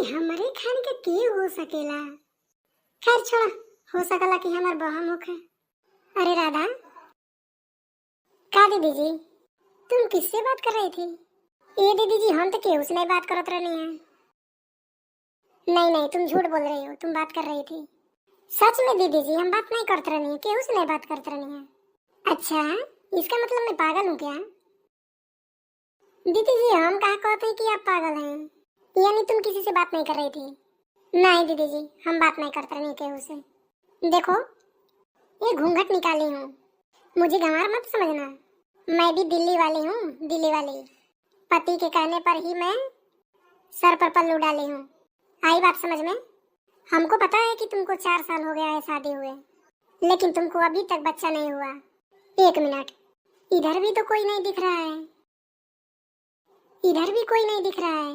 हमरे खान के हो सकेला। खैर छोड़ा, हो सकला कि हमार बहम होखे। अरे राधा, का दीदी जी, तुम किससे बात कर रही थी? ये दीदी जी, हम तो केहू से नहीं बात करत रहनी है। नहीं नहीं, तुम झूठ बोल रही हो, तुम बात कर रही थी। सच में दीदी जी, हम बात नहीं करते रहनी है, केहू से नहीं बात करते रहनी है। अच्छा, इसका मतलब मैं पागल हूँ क्या? दीदी जी, हम कहा कहते हैं कि आप पागल हैं? यानी तुम किसी से बात नहीं कर रही थी? नहीं दीदी जी, हम बात नहीं करते रहनी केहू से। देखो, ये घूंघट निकाली हूँ, मुझे गंवार मत समझना। मैं भी दिल्ली वाली हूँ, दिल्ली वाली। पति के कहने पर ही मैं सर पर पल्लू डाली हूँ। आई बात समझ में? हमको पता है कि तुमको 4 साल हो गया है शादी हुए, लेकिन तुमको अभी तक बच्चा नहीं हुआ। 1 मिनट, इधर भी तो कोई नहीं दिख रहा है, इधर भी कोई नहीं दिख रहा है।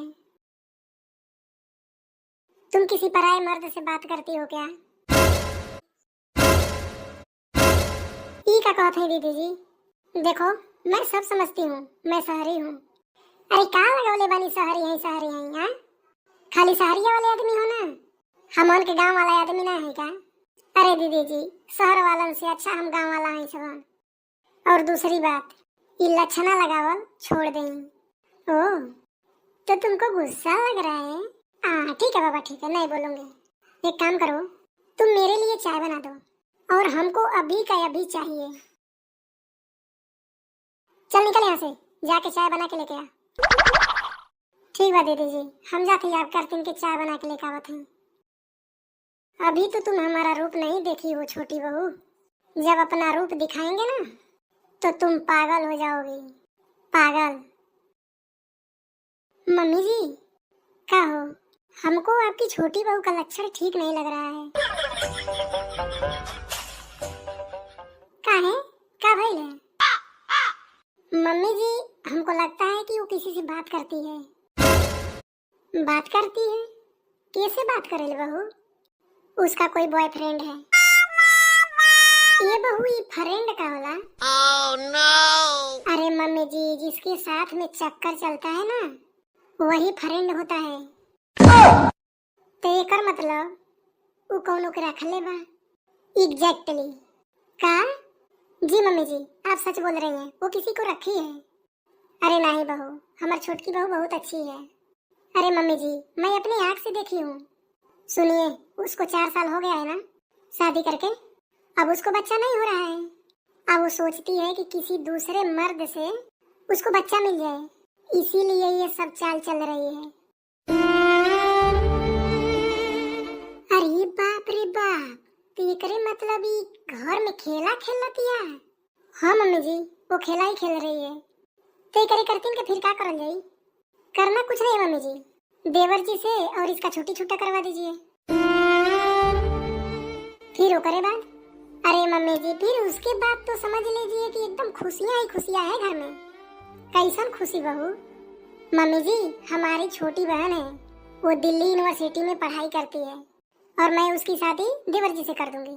तुम किसी पराये मर्द से बात करती हो क्या? ई का कहते हैं दीदी जी? देखो, मैं सब समझती हूँ, मैं शहरी हूँ। अरे का लगौले बानी शहरी है, शहरी है हाँ? खाली शहरिया वाले आदमी हो ना, हमन के गांव वाला आदमी ना है क्या? अरे दीदी जी, शहर वालन से अच्छा हम गांव वाला है सब। और दूसरी बात, ये लक्षणा लगावल छोड़ दें। ओह, तो तुमको गुस्सा लग रहा है? ठीक है बाबा, ठीक है, नहीं बोलूंगी। एक काम करो, तुम मेरे लिए चाय बना दो, और हमको अभी का अभी चाहिए। चल निकल यहाँ से, जाके चाय बना के लेके आ। ठीक बा दीदी जी, हम जाते याद करते हैं कि चाय बना के लेके आवत हैं। अभी तो तुम हमारा रूप नहीं देखी हो छोटी बहू, जब अपना रूप दिखाएंगे ना तो तुम पागल हो जाओगी, पागल। मम्मी जी, क्या हो? हमको आपकी छोटी बहू का लक्षण ठीक नहीं लग रहा है। क्या है? क्या भइल है? मम्मी जी, हमको लगता है कि वो किसी से बात करती है। बात करती है? कैसे बात करेल बहू? उसका कोई बॉयफ्रेंड है। ये बहू, ये फ्रेंड का होला? Oh, no! अरे मम्मी जी, जिसके साथ में चक्कर चलता है ना, वही फ्रेंड होता है। तो एकर मतलब वो कौनो के रख ले बा? एग्जैक्टली। का? जी मम्मी जी, आप सच बोल रही हैं, वो किसी को रखी है। अरे नहीं बहू, हमारी छोटकी बहू बहुत अच्छी है। अरे मम्मी जी, मैं अपनी आँख से देखी हूँ। सुनिए, उसको 4 साल हो गया है ना शादी करके, अब उसको बच्चा नहीं हो रहा है। अब वो सोचती है कि किसी दूसरे मर्द से उसको बच्चा मिल जाए, इसीलिए ये सब चाल चल रही है। अरे बाप रे बाप, तो ये करे मतलब ही घर में खेला खेलती है? हाँ मम्मी जी, वो खेला ही खेल रही है। तो ये करे करतीन के फिर क्या करल जाई? करना कुछ नहीं मम्मी जी, देवर जी से और इसका छुट्टी छुट्टा करवा दीजिए, फिर वो करे बात। अरे मम्मी जी, फिर उसके बाद तो समझ लीजिए कि एकदम खुशियाँ ही खुशियाँ है घर में। कैसन खुशी बहू? मम्मी जी, हमारी छोटी बहन है, वो दिल्ली यूनिवर्सिटी में पढ़ाई करती है, और मैं उसकी शादी देवर जी से कर दूंगी।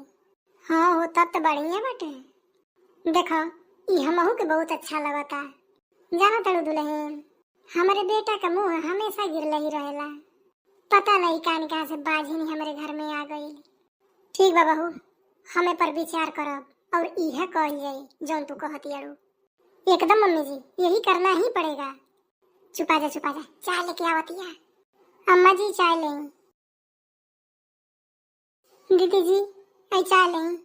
हाँ हो, तब तो बढ़िया बाटे। देखो, ये हमहू के बहुत अच्छा लगता। जाना तड़ू दुल्हन, हमारे बेटा का मुंह हमेशा गिरले ही रहेला, पता नहीं कहां कहां से बाझिनी हमारे घर में आ गई। ठीक बा बहू, हमें पर विचार करब और यह कही जाई जौन तू कहती अड़ू। एकदम मम्मी जी, यही करना ही पड़ेगा। छुपा जा, चाय लेके आवतिया। अम्मा जी चाय लें। दीदी जी, आई चाय लें।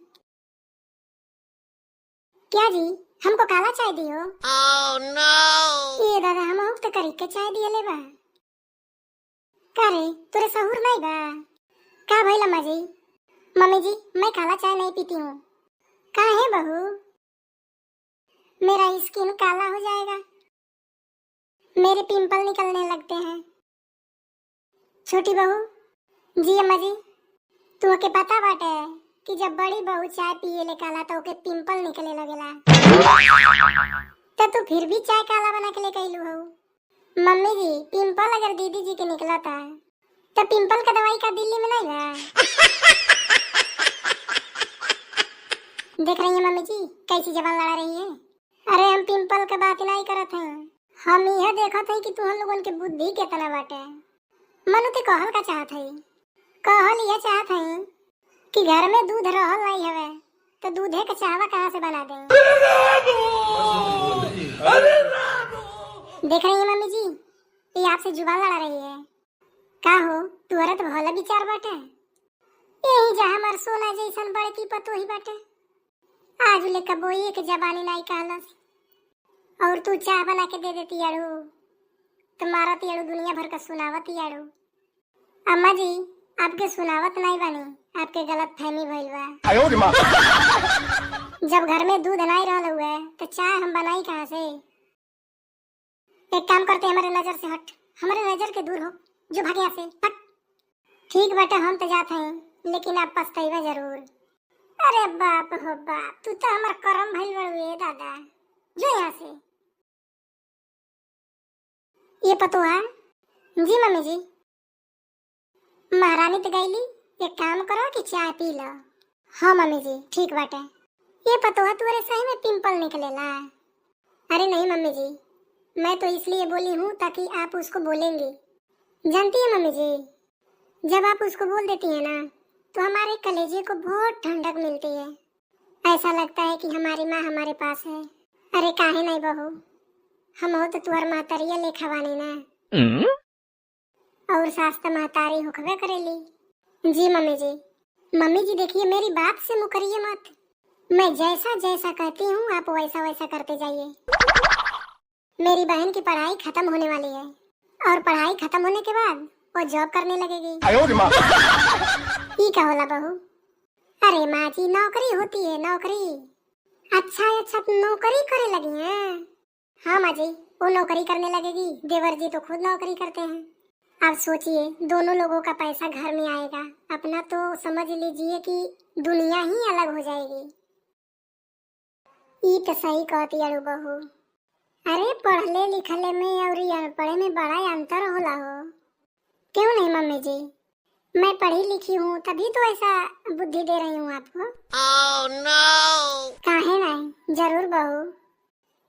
क्या जी, हमको काला चाय दियो? Oh, no! ये दादा, हम तो करी के चाय दिए ले बा। करे तुरे सहूर नहीं बा? का भइल अम्मा जी? मम्मी जी, मैं काला चाय नहीं पीती हूँ। का है बहू? मेरा स्किन काला हो जाएगा, मेरे पिंपल निकलने लगते हैं। छोटी बहू जी, अम्मा जी, तुहके पता बाटे कि जब बड़ी बहू चाय पिए ले काला तो ओके पिंपल निकले लगेला, तो तू फिर भी चाय काला बना के ले कैलू हो? मम्मी जी, पिंपल अगर दीदी जी के निकला था तो पिंपल का दवाई का दिल्ली में नहीं बा? देख रही है मम्मी जी कैसी जबान लड़ा रही है। अरे हम पिंपल के बात नहीं करत हैं, हम यह देखत हैं कि तुम लोगन के बुद्धि कितना बाटे। मनु ते कहल का चाहत है, कहल यह चाहत है कि घर में दूध रहल नहीं हवे तो दूधे का चाहवा कहाँ से बना दें। देख रही है मम्मी जी, ये आपसे जुबान लड़ा रही है। का हो तुहरा तो भला विचार बाटे, यही जहाँ हमार सोना जैसन बड़की पतोही बाटे, आज ले कबोई के जबानी नहीं कहलस और तू चाय बना के दे देती यारू तो मारत यारू दुनिया भर का सुनावत यारू। अम्मा जी आपके सुनावत नहीं बनी, आपके गलत फहमी भइल बा। जब घर में दूध नहीं रहल हुए तो चाय हम बनाई कहाँ से। एक काम करते, हमारे नजर से हट, हमारे नजर के दूर हो, जो भागे यहाँ से हट। ठीक बेटा हम तो जाते हैं लेकिन आप पछताइबा जरूर। अरे बाप हो बाप, तू तो हमार करम भइल बड़ुए दादा, जो यहाँ से। ये पतो है जी मम्मी जी, महारानी तो गईली, एक काम करो कि चाय पी लो। हाँ मम्मी जी ठीक बाटे। ये पतो है तुम्हारे सही में पिंपल निकलेला। अरे नहीं मम्मी जी, मैं तो इसलिए बोली हूँ ताकि आप उसको बोलेंगी। जानती है मम्मी जी, जब आप उसको बोल देती है ना तो हमारे कलेजे को बहुत ठंडक मिलती है, ऐसा लगता है कि हमारी माँ हमारे पास है। अरे काहे नहीं बहू, हम हो तो तुहर महतारिया लेखा बानी ना, और सास तो महतारी होखबे करेली। जी मम्मी जी। मम्मी जी देखिए मेरी बात से मुकरिए मत, मैं जैसा जैसा कहती हूँ आप वैसा वैसा करते जाइए। मेरी बहन की पढ़ाई खत्म होने वाली है और पढ़ाई खत्म होने के बाद वो जॉब करने लगेगी। ई का होला बहू? अरे माँ जी नौकरी होती है नौकरी। अच्छा नौकरी करे लगी हैं। हाँ माँ जी वो नौकरी करने लगेगी, देवर जी तो खुद नौकरी करते हैं। अब सोचिए दोनों लोगों का पैसा घर में आएगा, अपना तो समझ लीजिए कि दुनिया ही अलग हो जाएगी। ई तो सही कहती अरु बहू। अरे पढ़ले लिखले में और अनपढ़े में बड़ा अंतर होला हो। क्यों नहीं मम्मी जी, मैं पढ़ी लिखी हूँ तभी तो ऐसा बुद्धि दे रही हूँ आपको। oh, no! काहे नहीं, जरूर बहू।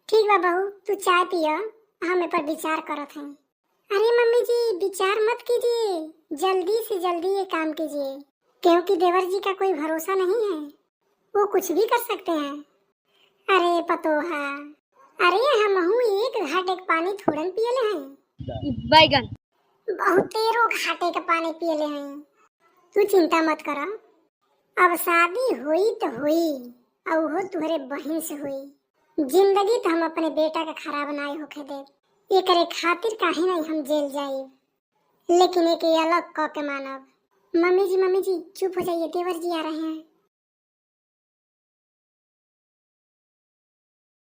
ठीक बा बहू तू चाय पियो, हम पर विचार करत हैं। अरे मम्मी जी विचार मत कीजिए, जल्दी से जल्दी ये काम कीजिए, क्योंकि देवर जी का कोई भरोसा नहीं है, वो कुछ भी कर सकते हैं। अरे पतोहा, अरे हम एक घाट एक पानी थोड़न पियले हैं, बैगन बहुत तेरो घाटे का पानी पियले हैं। तू चिंता मत करा, अब शादी हुई तो हुई और हो तुहरे बहन से हुई। जिंदगी तो हम अपने बेटा का खराब नहीं होके दे, ये करे खातिर काहे नहीं हम जेल जाए, लेकिन एक अलग क के मानब। मम्मी जी चुप हो जाइए, देवर जी आ रहे हैं।